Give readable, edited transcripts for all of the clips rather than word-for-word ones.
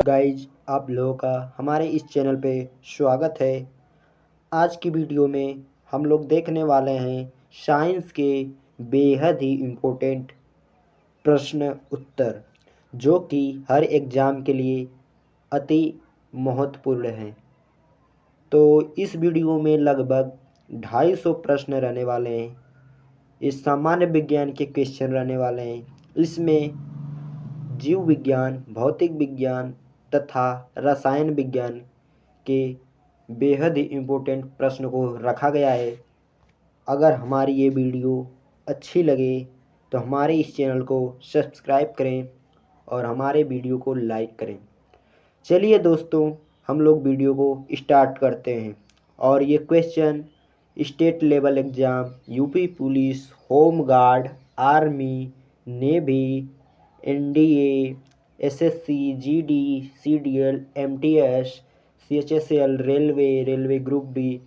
Guys, आप लोगों का हमारे इस चैनल पे स्वागत है। आज की वीडियो में हम लोग देखने वाले हैं साइंस के बेहद ही इम्पोर्टेंट प्रश्न उत्तर, जो कि हर एग्ज़ाम के लिए अति महत्वपूर्ण हैं। तो इस वीडियो में लगभग 250 प्रश्न रहने वाले हैं। इस सामान्य विज्ञान के क्वेश्चन रहने वाले हैं। इसमें जीव विज्ञान, भौतिक विज्ञान तथा रसायन विज्ञान के बेहद ही इम्पोर्टेंट प्रश्न को रखा गया है। अगर हमारी ये वीडियो अच्छी लगे तो हमारे इस चैनल को सब्सक्राइब करें और हमारे वीडियो को लाइक करें। चलिए दोस्तों, हम लोग वीडियो को स्टार्ट करते हैं। और ये question state level exam, UP police, home guard, army, navy, NDA, SSC, GD, CDL, MTS, CHSL, railway group D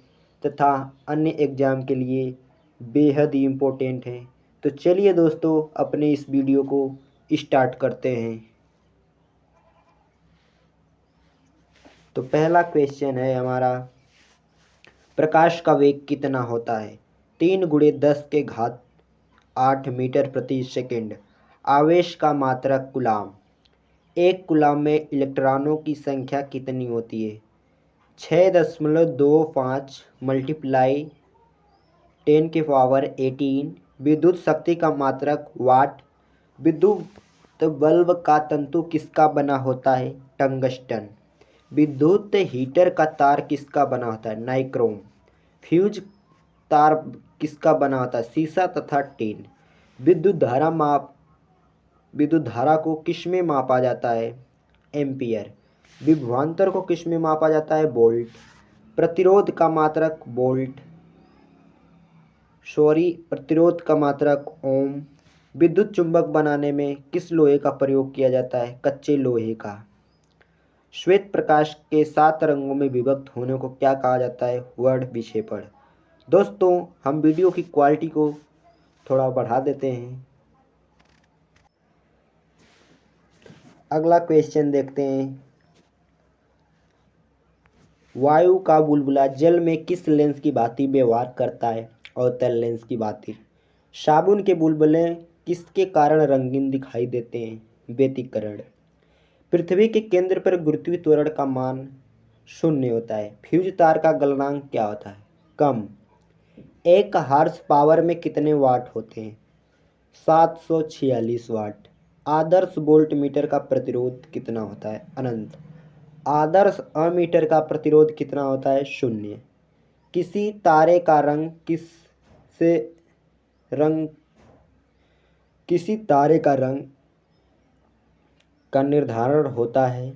तथा अन्य एग्ज़ाम के लिए बेहद ही इम्पोर्टेंट है। तो चलिए दोस्तों, अपने इस वीडियो को स्टार्ट करते हैं। तो पहला क्वेश्चन है हमारा, प्रकाश का वेग कितना होता है? 3 × 10⁸ मीटर प्रति सेकंड। आवेश का मात्रक कूलाम। एक कूलाम में इलेक्ट्रॉनों की संख्या कितनी होती है? 6.25 मल्टीप्लाई 10⁻18। विद्युत शक्ति का मात्रक वाट। विद्युत बल्ब का तंतु किसका बना होता है? टंगस्टन। विद्युत हीटर का तार किसका बना होता है? नाइक्रोम। फ्यूज तार किसका बना होता है? सीसा तथा टिन। विद्युत धारा को किस में मापा जाता है? एम्पियर। विभवांतर को किस में मापा जाता है? वोल्ट। प्रतिरोध का मात्रक प्रतिरोध का मात्रक ओम। विद्युत चुंबक बनाने में किस लोहे का प्रयोग किया जाता है? कच्चे लोहे का। श्वेत प्रकाश के 7 रंगों में विभक्त होने को क्या कहा जाता है? वर्ण विक्षेपण। दोस्तों, हम वीडियो की क्वालिटी को थोड़ा बढ़ा देते हैं। अगला क्वेश्चन देखते हैं। वायु का बुलबुला जल में किस लेंस की भांति व्यवहार करता है? अवतल लेंस की भांति। साबुन के बुलबुले किसके कारण रंगीन दिखाई देते हैं? व्यतिकरण। पृथ्वी के केंद्र पर गुरुत्वीय त्वरण का मान 0 होता है। फ्यूज तार का गलनांक क्या होता है? कम। 1 हॉर्स पावर में कितने वाट होते हैं? 746 वाट। आदर्श वोल्ट मीटर का प्रतिरोध कितना होता है? अनंत। आदर्श अमीटर का प्रतिरोध कितना होता है? 0। किसी तारे का रंग का निर्धारण होता है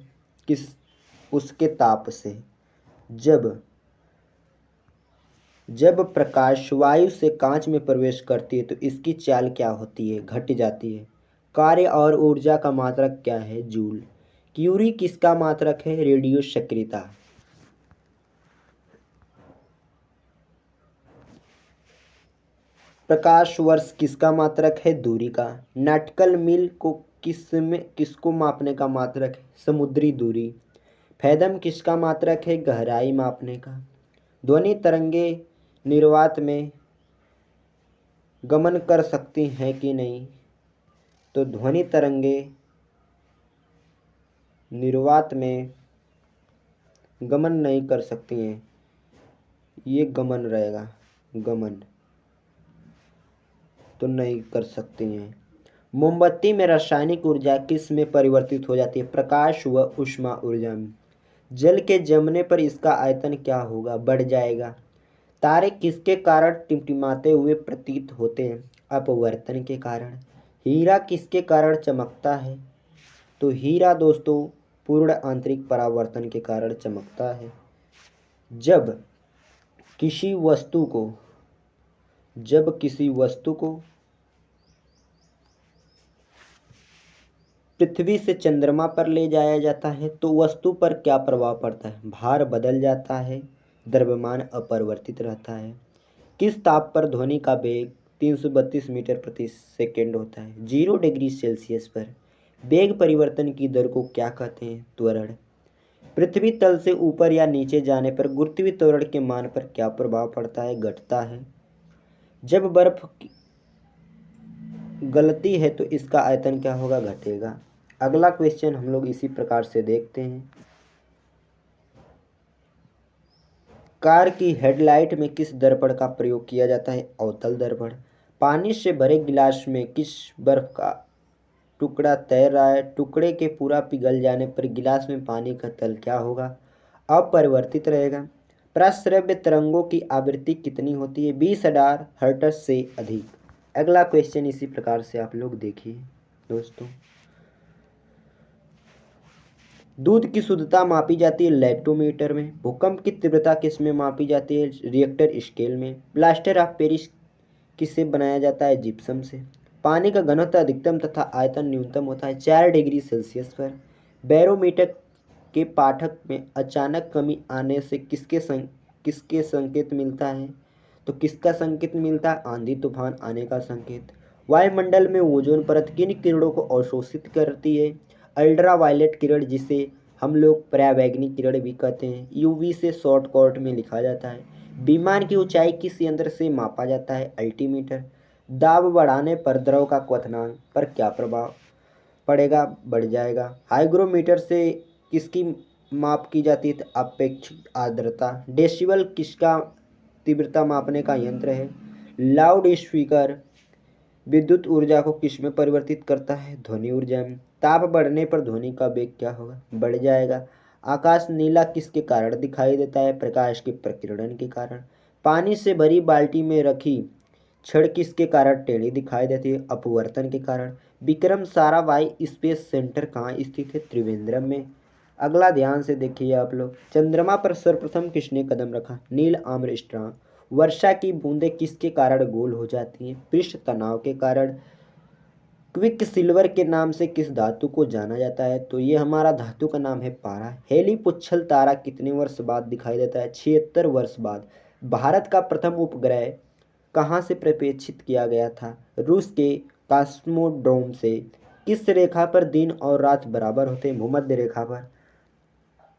उसके ताप से। जब प्रकाश वायु से कांच में प्रवेश करती है तो इसकी चाल क्या होती है? घट जाती है। कार्य और ऊर्जा का मात्रक क्या है? जूल। क्यूरी किसका मात्रक है? रेडियो सक्रियता। प्रकाश वर्ष किसका मात्रक है? दूरी का। नॉटिकल मील को किसको मापने का मात्रक है? समुद्री दूरी। फैथम किसका मात्रक है? गहराई मापने का। ध्वनि तरंगे निर्वात में गमन कर सकती हैं कि नहीं? तो ध्वनि तरंगे निर्वात में गमन नहीं कर सकती हैं। ये गमन रहेगा, गमन तो नहीं कर सकती हैं। मोमबत्ती में रासायनिक ऊर्जा किस में परिवर्तित हो जाती है? प्रकाश व ऊष्मा ऊर्जा में। जल के जमने पर इसका आयतन क्या होगा? बढ़ जाएगा। तारे किसके कारण टिमटिमाते हुए प्रतीत होते हैं? अपवर्तन के कारण। हीरा किसके कारण चमकता है? तो हीरा दोस्तों पूर्ण आंतरिक परावर्तन के कारण चमकता है। जब किसी वस्तु को पृथ्वी से चंद्रमा पर ले जाया जाता है तो वस्तु पर क्या प्रभाव पड़ता है? भार बदल जाता है, द्रव्यमान अपरिवर्तित रहता है। किस ताप पर ध्वनि का वेग 332 मीटर प्रति सेकंड होता है? 0 डिग्री सेल्सियस पर। वेग परिवर्तन की दर को क्या कहते हैं? त्वरण। पृथ्वी तल से ऊपर या नीचे जाने पर गुरुत्वीय त्वरण के मान पर क्या प्रभाव पड़ता है? घटता है। जब बर्फ गलती है तो इसका आयतन क्या होगा? घटेगा। अगला क्वेश्चन हम लोग इसी प्रकार से देखते हैं। कार की हेडलाइट में किस दर्पण का प्रयोग किया जाता है? अवतल दर्पण। पानी से भरे गिलास में किस बर्फ का टुकड़ा तैर रहा है? टुकड़े के पूरा पिघल जाने पर गिलास में पानी का तल क्या होगा? अपरिवर्तित रहेगा। प्रस्रव्य तरंगों की आवृत्ति कितनी होती है? 20,000 हर्ट्ज से अधिक। अगला क्वेश्चन इसी प्रकार से आप लोग देखिए दोस्तों। दूध की शुद्धता मापी जाती है लैक्टोमीटर में। भूकंप की तीव्रता किस में मापी जाती है? रिएक्टर स्केल में। प्लास्टर ऑफ पेरिस किससे बनाया जाता है? जिप्सम से। पानी का घनत्व अधिकतम तथा आयतन न्यूनतम होता है 4 डिग्री सेल्सियस पर। बैरोमीटर के पाठक में अचानक कमी आने से किसके संकेत मिलता है? तो किसका संकेत मिलता है? आंधी तूफान आने का संकेत। वायुमंडल में ओजोन परत किन किरणों को अवशोषित करती है? अल्ट्रा वायलेट किरण, जिसे हम लोग पराबैंगनी किरण भी कहते हैं। यूवी से शॉर्टकट में लिखा जाता है। विमान की ऊंचाई किस यंत्र से मापा जाता है? अल्टीमीटर। दाब बढ़ाने पर द्रव का क्वथनांक पर क्या प्रभाव पड़ेगा? बढ़ जाएगा। हाइग्रोमीटर से किसकी माप की जाती है? अपेक्षित आर्द्रता। डेसिबल किसका तीव्रता मापने का यंत्र है? Loud speaker. विद्युत ऊर्जा को किस में परिवर्तित करता है? ध्वनि ऊर्जा में। ताप बढ़ने पर ध्वनि का वेग क्या होगा? बढ़ जाएगा। आकाश नीला किसके कारण दिखाई देता है? प्रकाश के प्रकीर्णन के कारण। पानी से भरी बाल्टी में रखी छड़ किसके कारण टेढ़ी दिखाई देती है? अपवर्तन के कारण। विक्रम साराभाई स्पेस सेंटर कहाँ स्थित है? त्रिवेंद्रम में। अगला ध्यान से देखिए आप लोग। चंद्रमा पर सर्वप्रथम किसने कदम रखा? Neil Armstrong. वर्षा की बूंदें किसके कारण गोल हो जाती हैं? पृष्ठ तनाव के कारण। क्विक सिल्वर के नाम से किस धातु को जाना जाता है? तो ये हमारा धातु का नाम है पारा। हेली पुच्छल तारा कितने वर्ष बाद दिखाई देता है? 76 वर्ष बाद। भारत का प्रथम उपग्रह कहाँ से प्रक्षेपित किया गया था? रूस के कॉस्मोड्रोम से। किस रेखा पर दिन और रात बराबर होते हैं? भूमध्य रेखा पर।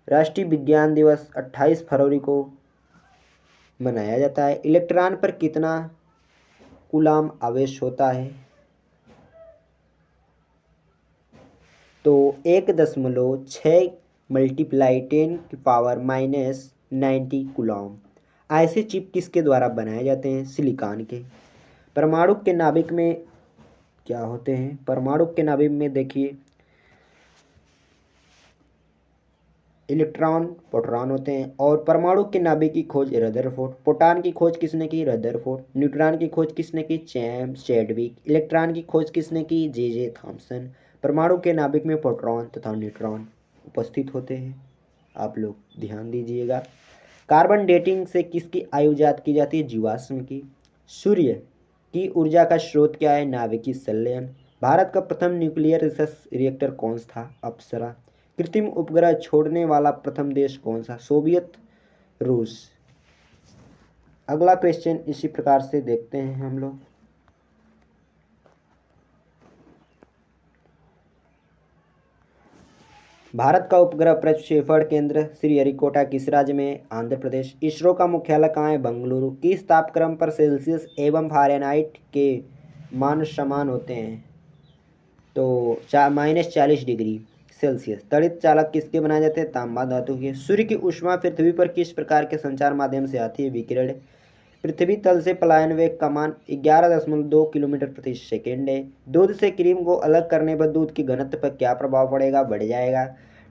राष्ट्रीय विज्ञान दिवस 28 फरवरी को मनाया जाता है। इलेक्ट्रॉन पर कितना कूलाम आवेश होता है? तो 1.6 मल्टीप्लाई 10⁻⁻90 कूलाम। ऐसे चिप किसके द्वारा बनाए जाते हैं? सिलिकॉन के। परमाणु के नाभिक में क्या होते हैं? परमाणु के नाभिक में देखिए इलेक्ट्रॉन प्रोटॉन होते हैं। और परमाणु के नाभिक की खोज रदरफोर्ड। प्रोटॉन की खोज किसने की? रदरफोर्ड। न्यूट्रॉन की खोज किसने की? चैम्स चैडविक। इलेक्ट्रॉन की खोज किसने की? J Thomson. परमाणु के नाभिक में प्रोटॉन तथा न्यूट्रॉन उपस्थित होते हैं। आप लोग ध्यान दीजिएगा। कार्बन डेटिंग से किसकी आयु ज्ञात की जाती है? जीवाश्म की। सूर्य की ऊर्जा का स्रोत क्या है? नाभिकीय संलयन। भारत का प्रथम न्यूक्लियर रिसर्च रिएक्टर कौन सा था? अप्सरा। कृत्रिम उपग्रह छोड़ने वाला प्रथम देश कौन सा? सोवियत रूस। अगला क्वेश्चन इसी प्रकार से देखते हैं हम लोग। भारत का उपग्रह प्रक्षेपण केंद्र श्रीहरिकोटा किस राज्य में? आंध्र प्रदेश। इसरो का मुख्यालय कहाँ है? बेंगलुरु। किस तापक्रम पर सेल्सियस एवं फ़ारेनहाइट के मान समान होते हैं? तो -40 डिग्री सेल्सियस। तड़ित चालक किसके बनाए जाते हैं? तांबा धातु के। सूर्य की ऊष्मा पृथ्वी पर किस प्रकार के संचार माध्यम से आती है? विकिरण। पृथ्वी तल से पलायन वेग का मान 11.2 किलोमीटर प्रति सेकेंड है। दूध से क्रीम को अलग करने पर दूध की घनत्व पर क्या प्रभाव पड़ेगा? बढ़ जाएगा।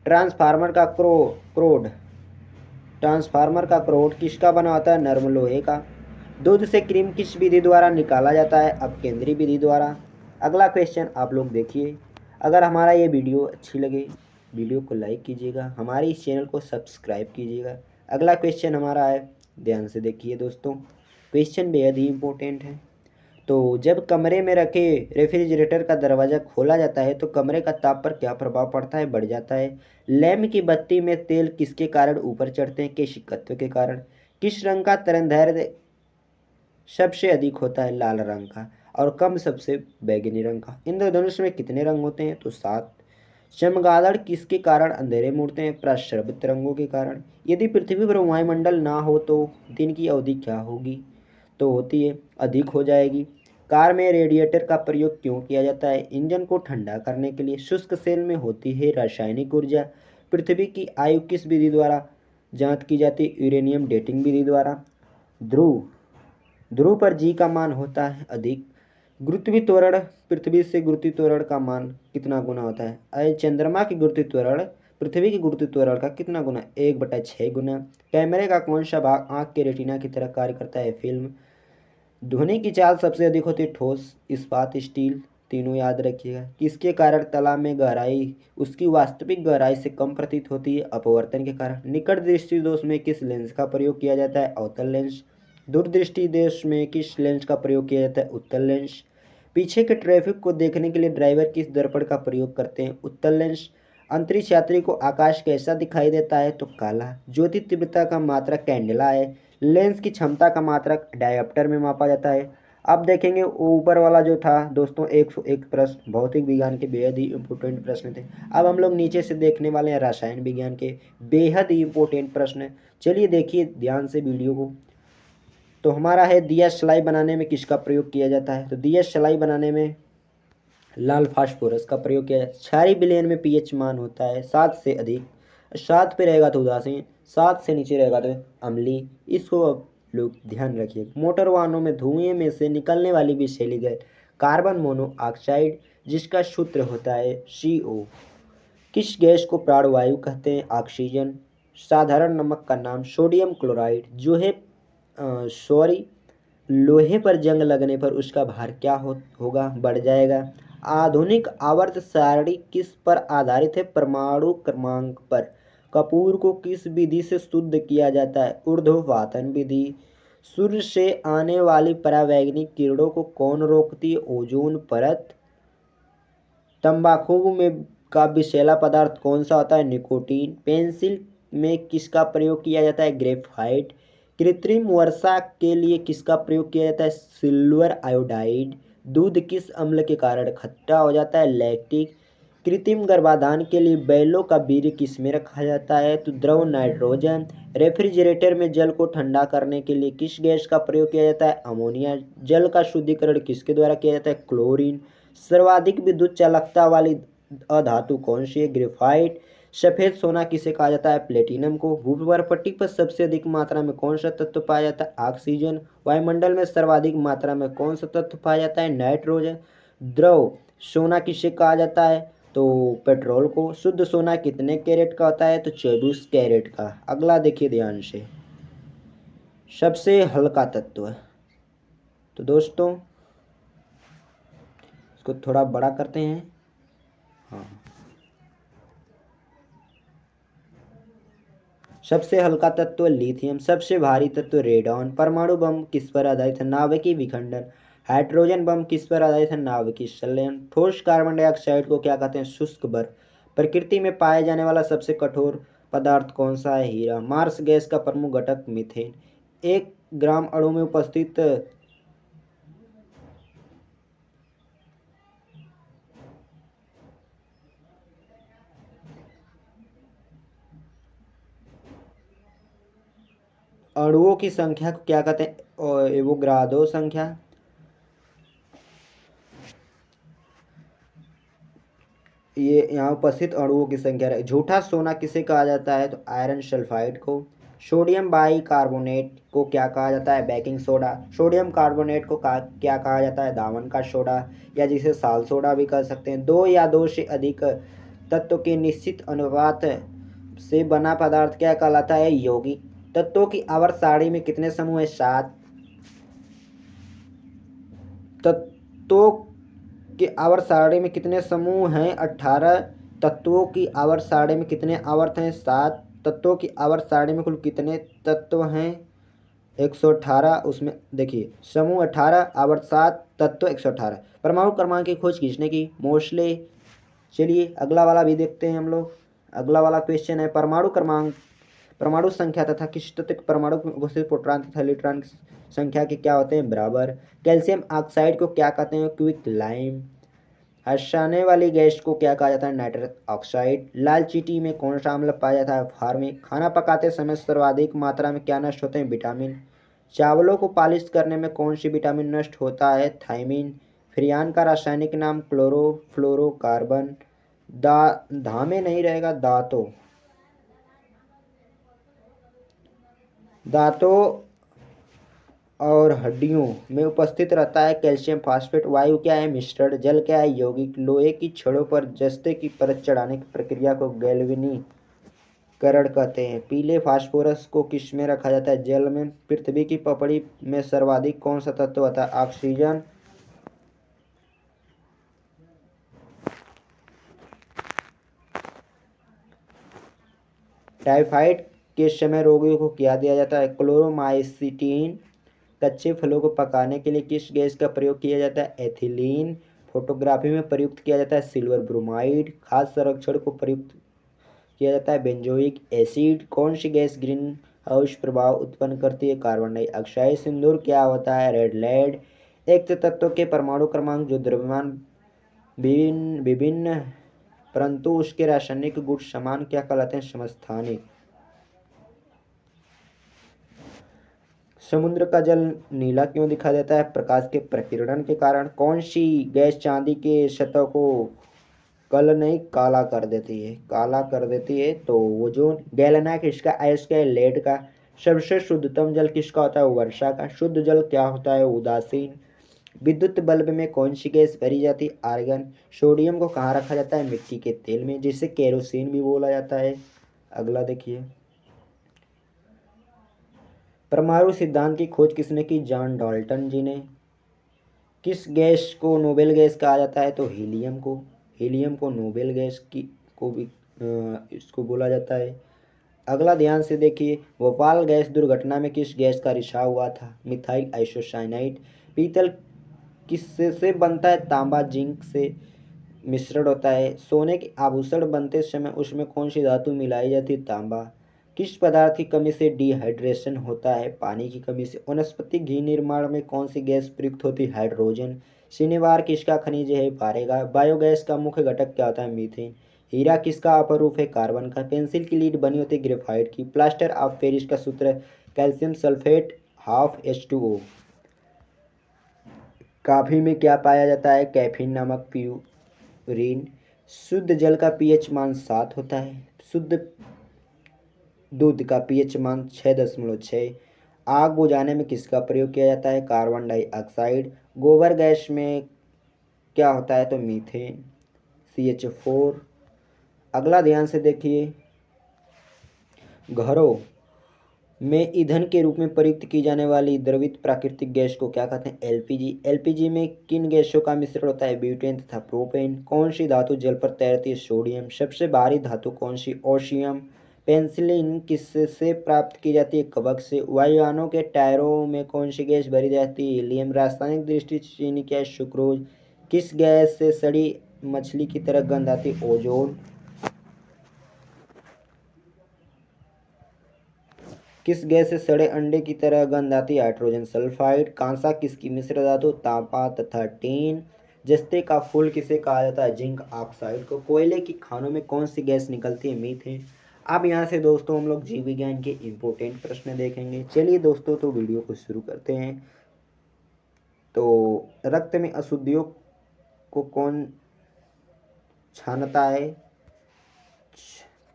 ट्रांसफार्मर का क्रोड ट्रांसफार्मर का क्रोड किसका बना होता है? नरम लोहे का। दूध से क्रीम किस विधि द्वारा निकाला जाता है? अपकेंद्री विधि द्वारा। अगला क्वेश्चन आप लोग देखिए। अगर हमारा ये वीडियो अच्छी लगे, वीडियो को लाइक कीजिएगा, हमारे इस चैनल को सब्सक्राइब कीजिएगा। अगला क्वेश्चन हमारा है, ध्यान से देखिए दोस्तों। क्वेश्चन बेहद ही इम्पोर्टेंट है। तो जब कमरे में रखे रेफ्रिजरेटर का दरवाज़ा खोला जाता है तो कमरे का ताप पर क्या प्रभाव पड़ता है? बढ़ जाता है। लैंप की बत्ती में तेल किसके कारण ऊपर चढ़ते हैं? केशिकत्व के कारण। किस रंग का तरंगदैर्ध्य सबसे अधिक होता है? लाल रंग का। और कम सबसे बैगनी रंग का। इंद्रधनुष में कितने रंग होते हैं? तो 7। चमगादड़ किसके कारण अंधेरे में उड़ते हैं? प्रस्रवित तरंगों के कारण। यदि पृथ्वी पर वायुमंडल ना हो तो दिन की अवधि क्या होगी? तो होती है अधिक हो जाएगी। कार में रेडिएटर का प्रयोग क्यों किया जाता है? इंजन को ठंडा करने के लिए। शुष्क सेल में होती है रासायनिक ऊर्जा। पृथ्वी की आयु किस विधि द्वारा जांच की जाती है? यूरेनियम डेटिंग विधि द्वारा। ध्रुव ध्रुव पर जी का मान होता है अधिक। गुरुत्वीय त्वरण पृथ्वी से गुरुत्वीय त्वरण का मान कितना गुना होता है? चंद्रमा की गुरुत्वीय त्वरण पृथ्वी की गुरुत्वीय त्वरण का कितना गुना? 1/6 गुना। कैमरे का कौन सा भाग आंख के रेटिना की तरह कार्य करता है? फिल्म। ध्वनि की चाल सबसे अधिक होती है ठोस, इस्पात, स्टील। तीनों याद रखिएगा। किसके कारण तालाब में गहराई उसकी वास्तविक गहराई से कम प्रतीत होती है? अपवर्तन के कारण। निकट दृष्टि दोष में किस लेंस का प्रयोग किया जाता है? अवतल लेंस। दूरदृष्टि दोष में किस लेंस का प्रयोग किया जाता है? उत्तल लेंस। पीछे के ट्रैफिक को देखने के लिए ड्राइवर किस दर्पण का प्रयोग करते हैं? उत्तल लेंस। अंतरिक्ष यात्री को आकाश कैसा दिखाई देता है? तो काला। ज्योति तीव्रता का मात्रक कैंडेला है। लेंस की क्षमता का मात्रक डायोप्टर में मापा जाता है। अब देखेंगे ऊपर वाला जो था दोस्तों 101 प्रश्न भौतिक विज्ञान के बेहद ही इम्पोर्टेंट प्रश्न थे। अब हम लोग नीचे से देखने वाले हैं रसायन विज्ञान के बेहद ही इम्पोर्टेंट प्रश्न। चलिए देखिए ध्यान से वीडियो को। तो हमारा है दिया सलाई बनाने में किसका प्रयोग किया जाता है? तो दिया सलाई बनाने में लाल फास्फोरस का प्रयोग किया जाता है। क्षारीय विलयन में पीएच मान होता है 7 से अधिक। 7 पे रहेगा तो उदासीन, 7 से नीचे रहेगा तो अम्लीय। इसको अब लोग ध्यान रखिए। मोटर वाहनों में धुएं में से निकलने वाली विषैली गैस कार्बन मोनोऑक्साइड जिसका सूत्र होता है CO। किस गैस को प्राणवायु कहते हैं? ऑक्सीजन। साधारण नमक का नाम? Sodium chloride. जो है सॉरी लोहे पर जंग लगने पर उसका भार क्या होगा? बढ़ जाएगा। आधुनिक आवर्त सारणी किस पर आधारित है? परमाणु क्रमांक पर। कपूर को किस विधि से शुद्ध किया जाता है? ऊर्ध्वपातन विधि। सूर्य से आने वाली परावैंगनिक किरणों को कौन रोकती है? ओजोन परत। तंबाकू में का विषैला पदार्थ कौन सा होता है? निकोटीन। पेंसिल में किसका प्रयोग किया जाता है? ग्रेफाइट। कृत्रिम वर्षा के लिए किसका प्रयोग किया जाता है? Silver iodide. दूध किस अम्ल के कारण खट्टा हो जाता है? लैक्टिक। कृत्रिम गर्भाधान के लिए बैलों का वीर्य किस में रखा जाता है? तो द्रव नाइट्रोजन। रेफ्रिजरेटर में जल को ठंडा करने के लिए किस गैस का प्रयोग किया जाता है? अमोनिया। जल का शुद्धिकरण किसके द्वारा किया जाता है? क्लोरीन। सर्वाधिक विद्युत चालकता वाली अधातु कौन सी है? ग्रेफाइट। सफेद सोना किसे कहा जाता है? प्लेटिनम को। भूपर्वपट्टी पर सबसे अधिक मात्रा में कौन सा तत्व पाया जाता है? ऑक्सीजन। वायुमंडल में सर्वाधिक मात्रा में कौन सा तत्व पाया जाता है? नाइट्रोजन। द्रव सोना किसे कहा जाता है? तो पेट्रोल को। शुद्ध सोना कितने कैरेट का होता है? तो 24 कैरेट का। अगला देखिए ध्यान से। सबसे हल्का तत्व। तो दोस्तों इसको थोड़ा बड़ा करते हैं। हाँ, सबसे हल्का तत्व लिथियम। सबसे भारी तत्व रेडॉन। परमाणु बम किस पर आधारित है? नाभिकीय विखंडन। हाइड्रोजन बम किस पर आधारित है? नाभिकीय संलयन। ठोस कार्बन डाइऑक्साइड को क्या कहते हैं? शुष्क बर्फ। प्रकृति में पाए जाने वाला सबसे कठोर पदार्थ कौन सा है? हीरा। मार्स गैस का प्रमुख घटक मीथेन। 1 ग्राम अणु में उपस्थित अणुओं की संख्या को क्या कहते हैं? एवोगाड्रो संख्या। ये यहाँ उपस्थित अणुओं की संख्या है। झूठा सोना किसे कहा जाता है? तो आयरन सल्फाइड को। सोडियम बाइकार्बोनेट को क्या कहा जाता है? Baking soda. सोडियम कार्बोनेट को क्या कहा जाता है? दामन का सोडा या जिसे साल सोडा भी कह सकते हैं। 2 या 2 से अधिक तत्व के निश्चित अनुपात से बना पदार्थ क्या कहलाता है? यौगिक। तत्वों की आवर्त सारणी में कितने समूह है? 7। तत्वों की आवर्त सारणी में कितने समूह हैं? 18। तत्वों की आवर्त सारणी में कितने आवर्त हैं? 7। तत्वों की आवर्त सारणी में कुल कितने तत्व हैं? 118। उसमें देखिए समूह 18, आवर्त 7, तत्व 118। परमाणु क्रमांक की खोज किसने की? मोस्ले। चलिए अगला वाला भी देखते हैं हम लोग। अगला वाला क्वेश्चन है परमाणु क्रमांक। परमाणु संख्या तथा किस तत्व के परमाणु में उपस्थित प्रोटॉन तथा न्यूट्रॉन की संख्या के क्या होते हैं? बराबर। कैल्शियम ऑक्साइड को क्या कहते हैं? Quick lime. हंसाने वाली गैस को क्या कहा जाता है? Nitrous oxide. लाल चींटी में कौन सा अम्ल पाया जाता है? फॉर्मिक। खाना पकाते समय सर्वाधिक मात्रा में क्या नष्ट होते हैं? विटामिन। चावलों को पालिश करने में कौन सी विटामिन नष्ट होता है? थायमिन। फ्रियान का रासायनिक नाम क्लोरोफ्लोरोकार्बन। धामे नहीं रहेगा, दांतों दांतों और हड्डियों में उपस्थित रहता है कैल्शियम फास्फेट। वायु क्या है? मिश्रण। जल क्या है? यौगिक। लोहे की छड़ों पर जस्ते की परत चढ़ाने की प्रक्रिया को गैल्वेनीकरण कहते हैं। पीले फास्फोरस को किस में रखा जाता है? जल में। पृथ्वी की पपड़ी में सर्वाधिक कौन सा तत्व होता है? ऑक्सीजन। टाइफाइड के समय रोगियों को क्या दिया जाता है? क्लोरोमाइसिटीन। कच्चे फलों को पकाने के लिए किस गैस का प्रयोग किया जाता है? एथिलीन। फोटोग्राफी में प्रयुक्त किया जाता है सिल्वर ब्रोमाइड। खाद्य संरक्षण को प्रयुक्त किया जाता है बेंजोइक एसिड। कौन सी गैस ग्रीन हाउस प्रभाव उत्पन्न करती है? Carbon dioxide. सिंदूर क्या होता है? Red lead. एक तत्व के परमाणु क्रमांक जो द्रव्यमान विभिन्न विभिन्न परंतु उसके रासायनिक गुण समान क्या कहलाते हैं? समस्थानिक। समुद्र का जल नीला क्यों दिखाई देता है? प्रकाश के प्रकीर्णन के कारण। कौन सी गैस चांदी के सतह को कल नहीं काला कर देती है? काला कर देती है। तो वो जो गैलेनाइट इसका आयस का है? लेड का। सबसे शुद्धतम जल किसका होता है? वर्षा का। शुद्ध जल क्या होता है? उदासीन। विद्युत बल्ब में कौन सी गैस भरी जाती है? आर्गन। सोडियम को कहाँ रखा जाता है? मिट्टी के तेल में, जिसे केरोसिन भी बोला जाता है। अगला देखिए, परमाणु सिद्धांत की खोज किसने की? जॉन डाल्टन जी ने। किस गैस को नोबेल गैस कहा जाता है? तो हीलियम को। हीलियम को नोबेल गैस की को भी इसको बोला जाता है। अगला ध्यान से देखिए, भोपाल गैस दुर्घटना में किस गैस का रिसाव हुआ था? Methyl isocyanide. पीतल किससे से बनता है? तांबा जिंक से मिश्रण होता है। सोने के आभूषण बनते समय उसमें कौन सी धातु मिलाई जाती है? तांबा। किस पदार्थ की कमी से डिहाइड्रेशन होता है? पानी की कमी से। वनस्पति घी निर्माण में कौन सी गैस प्रयुक्त होती है? हाइड्रोजन। शनिवार किसका खनिज है? पारेगा। बायोगैस का मुख्य घटक क्या होता है? मीथेन। हीरा किसका अपरूप है? कार्बन का। पेंसिल की लीड बनी होती है ग्रेफाइट की। प्लास्टर ऑफ पेरिस का सूत्र calcium sulphate half H2O। Coffee में क्या पाया जाता है? कैफीन नामक प्यूरिन। शुद्ध जल का पीएच मान 7 होता है। शुद्ध दूध का पीएच मान 6.6। आग बुझाने में किसका प्रयोग किया जाता है? Carbon dioxide. गोबर गैस में क्या होता है? तो मीथेन CH4। अगला ध्यान से देखिए, घरों में ईंधन के रूप में प्रयुक्त की जाने वाली द्रवित प्राकृतिक गैस को क्या कहते हैं? एलपीजी। एलपीजी में किन गैसों का मिश्रण होता है? ब्यूटेन तथा प्रोपेन। कौन सी धातु जल पर तैरती है? सोडियम। सबसे भारी धातु कौन सी? ओशियम। पेंसिलिन किससे प्राप्त की जाती है? कवक से। वायुयानों के टायरों में कौन सी गैस भरी जाती है? हीलियम। रासायनिक दृष्टि से चीनी क्या है? सुक्रोज। किस गैस से सड़ी मछली की तरह गंध आती है? ओजोन। किस गैस से सड़े अंडे की तरह गंध आती है? Hydrogen sulphide. कांसा किसकी मिश्र धातु? तांबा तथा टीन। जस्ते का फूल किसे कहा जाता है? जिंक ऑक्साइड को। कोयले की खानों में कौन सी गैस निकलती है? मीथेन। अब यहाँ से दोस्तों हम लोग जीव विज्ञान के इम्पोर्टेंट प्रश्न देखेंगे। चलिए दोस्तों, तो वीडियो को शुरू करते हैं। तो रक्त में अशुद्धियों को कौन छानता है?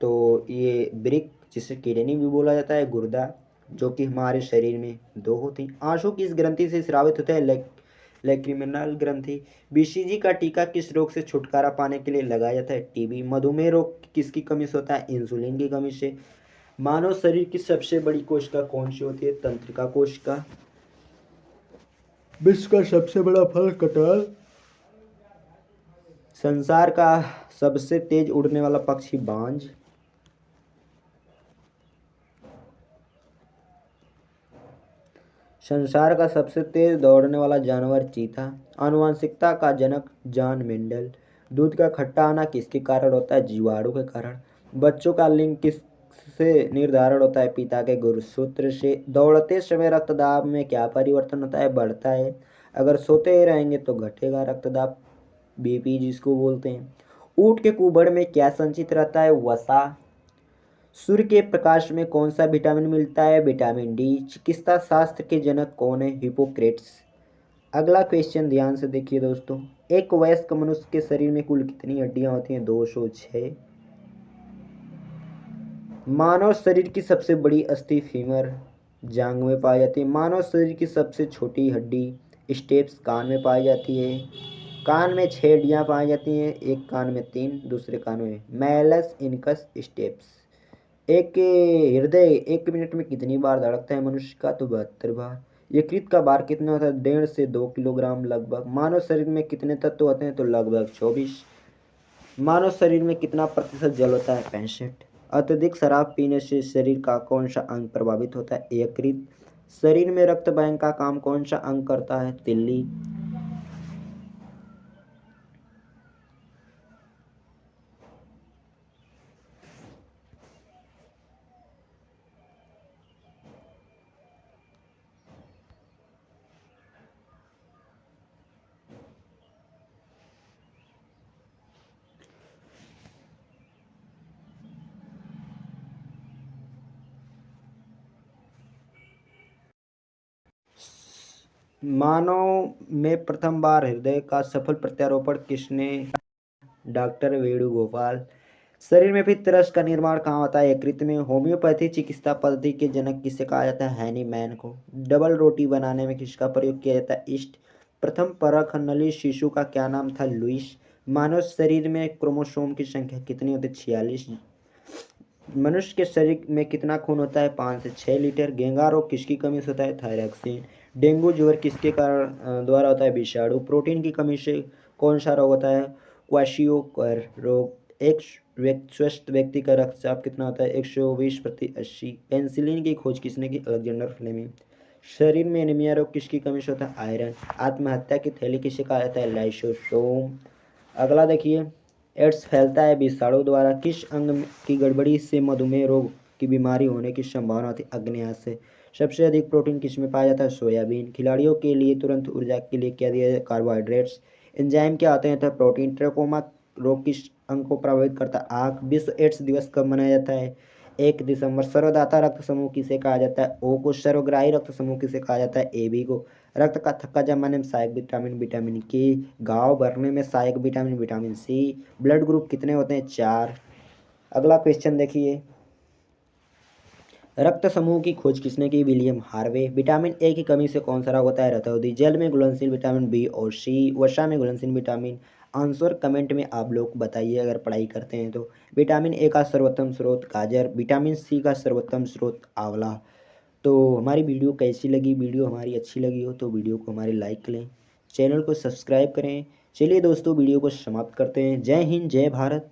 तो ये वृक्क, जिसे किडनी भी बोला जाता है, गुर्दा, जो कि हमारे शरीर में दो होती हैं। आंसू किस ग्रंथि से स्रावित होता है? लैक्रिमिनल ग्रंथि। बीसीजी का टीका किस रोग से छुटकारा पाने के लिए लगाया जाता है? टीबी। मधुमेह रोग किसकी कमी से होता है? इंसुलिन की कमी से। मानव शरीर की सबसे बड़ी कोशिका कौन सी होती है? तंत्रिका कोशिका। विश्व का सबसे बड़ा फल कटहल। संसार का सबसे तेज उड़ने वाला पक्षी बाज। संसार का सबसे तेज दौड़ने वाला जानवर चीता। आनुवंशिकता का जनक जॉन मेंडल। दूध का खट्टा आना किसके कारण होता है? जीवाणु के कारण। बच्चों का लिंग किससे निर्धारण होता है? पिता के गुरुसूत्र से। दौड़ते समय रक्तदाब में क्या परिवर्तन होता है? बढ़ता है। अगर सोते रहेंगे तो घटेगा रक्तदाब। BP जिसको बोलते हैं। ऊँट के कुबड़ में क्या संचित रहता है? वसा। सूर्य के प्रकाश में कौन सा विटामिन मिलता है? Vitamin D. चिकित्सा शास्त्र के जनक कौन है? हिपोक्रेट्स। अगला क्वेश्चन ध्यान से देखिए दोस्तों, एक वयस्क मनुष्य के शरीर में कुल कितनी हड्डियां होती हैं? 206। मानव शरीर की सबसे बड़ी अस्थि फीमर जांघ में पाई जाती है। मानव शरीर की सबसे छोटी हड्डी स्टेप्स कान में पाई जाती है। कान में 6 हड्डियां पाई जाती हैं, एक कान में 3, दूसरे कान में। Malleus incus steps. एक हृदय 1 मिनट में कितनी बार धड़कता है मनुष्य का? तो 72 बार। यकृत का भार कितना होता है? 1.5 से 2 किलोग्राम लगभग। मानव शरीर में कितने तत्व होते हैं? तो लगभग 24। मानव शरीर में कितना प्रतिशत जल होता है? 65। अत्यधिक शराब पीने से शरीर का कौन सा अंग प्रभावित होता है? यकृत। शरीर में रक्त बैंक का काम कौन सा अंग करता है? तिल्ली। मानव में प्रथम बार हृदय का सफल प्रत्यारोपण किसने? डॉक्टर वेणुगोपाल। शरीर में फिर रस का निर्माण कहाँ होता है? यकृत में। होम्योपैथी चिकित्सा पद्धति के जनक किसे कहा जाता है? हैनीमैन को। डबल रोटी बनाने में किसका प्रयोग किया जाता है? ईस्ट। प्रथम परख नली शिशु का क्या नाम था? लुईस। मानव शरीर में क्रोमोसोम की संख्या कितनी होती है? 46। मनुष्य के शरीर में कितना खून होता है? 5 से 6 लीटर। घेंघा रोग किसकी कमी से होता है? थायरॉक्सिन। डेंगू ज्वर किसके कारण द्वारा होता है? विषाणु। प्रोटीन की कमी से कौन सा रोग होता है? क्वाशियोकर रोग। एक स्वस्थ व्यक्ति का रक्तचाप कितना होता है? 120/80। पेंसिलिन की खोज किसने की? Alexander Fleming. शरीर में एनीमिया रोग किसकी कमी से होता है? आयरन। आत्महत्या की थैली किसे कहा जाता है? लाइसोसोम। अगला देखिए, एड्स फैलता है विषाणु द्वारा। किस अंग की गड़बड़ी से मधुमेह रोग की बीमारी होने की संभावना होती है? अग्न्याशय से। सबसे अधिक प्रोटीन किस में पाया जाता है? सोयाबीन। खिलाड़ियों के लिए तुरंत ऊर्जा के लिए क्या दिया जाए? कार्बोहाइड्रेट्स। एंजाइम क्या होते हैं? तो प्रोटीन। ट्रेकोमा रोग किस अंग को प्रभावित करता है? आँख। विश्व एड्स दिवस कब मनाया जाता है? 1 दिसंबर। सर्वदाता रक्त समूह किसे कहा जाता है? ओ को। सर्वग्राही रक्त समूह किसे कहा जाता है? AB को। रक्त का थक्का जमाने में सहायक विटामिन विटामिन के। घाव भरने में सहायक vitamin vitamin C. Blood group कितने होते हैं? 4। अगला क्वेश्चन देखिए, रक्त समूह की खोज किसने की? William Harvey. विटामिन ए की कमी से कौन सा रोग होता है? रतौंधी। जल में घुलनशील विटामिन बी और सी। वसा में घुलनशील विटामिन। आंसर कमेंट में आप लोग बताइए अगर पढ़ाई करते हैं तो। विटामिन ए का सर्वोत्तम स्रोत गाजर। विटामिन सी का सर्वोत्तम स्रोत आंवला। तो हमारी वीडियो कैसी लगी? वीडियो हमारी अच्छी लगी हो तो वीडियो को हमारे लाइक करें, चैनल को सब्सक्राइब करें। चलिए दोस्तों, वीडियो को समाप्त करते हैं। जय हिंद, जय भारत।